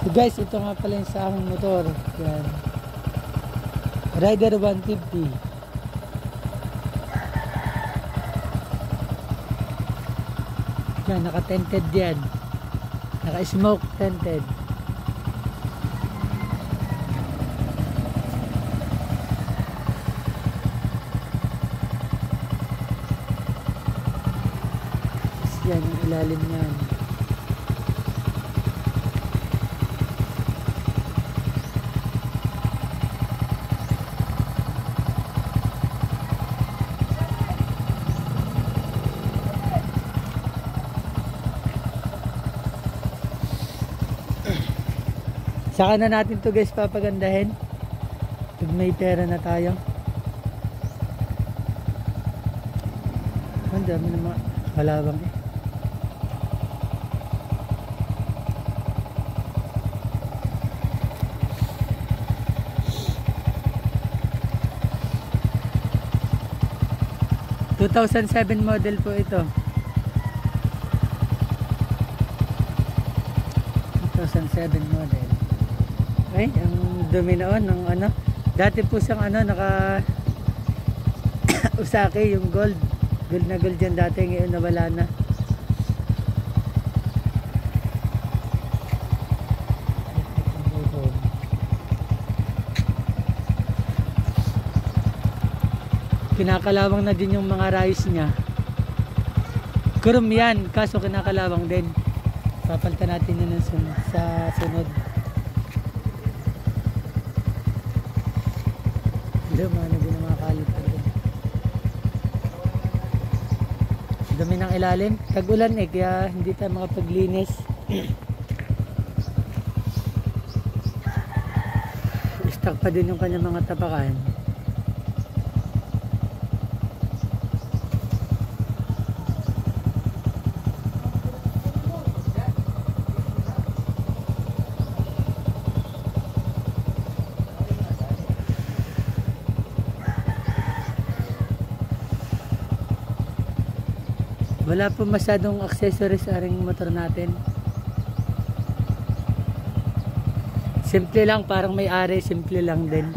So guys, ito nga pala yung sa aking motor. Yan. Rider 150. Yan, naka-tinted yan. Naka-smoke tinted. Yan yung ilalim niyan. Saka na natin to guys papagandahin pag may pera na tayo. Ang dami ng mga kalabang eh. ...2007 model po ito. 2007 model. Ay, ang dumi noon ng ano. Dati po siyang ano, naka Usaki, yung gold. Gold na gold yan dati, ngayon nawala na. Kinakalawang na din yung mga rice niya. Chrome yan, kaso kinakalawang din. Papalitan natin yun sa sunod. Lumana din ang mga kaliper din. Dami ng ilalim. Tag-ulan eh, kaya hindi tayo makapaglinis. Stuck pa din yung kanyang mga tapakan. Wala po masyadong accessories sa aring motor natin. Simple lang, parang may-ari, simple lang din.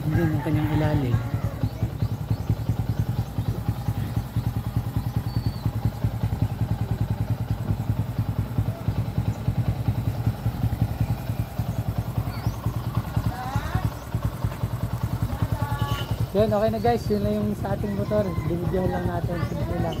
Hindi yung kanyang ilalim. Yun, okay na guys, yun na yung sa ating motor. Binidyohan lang natin, simple lang.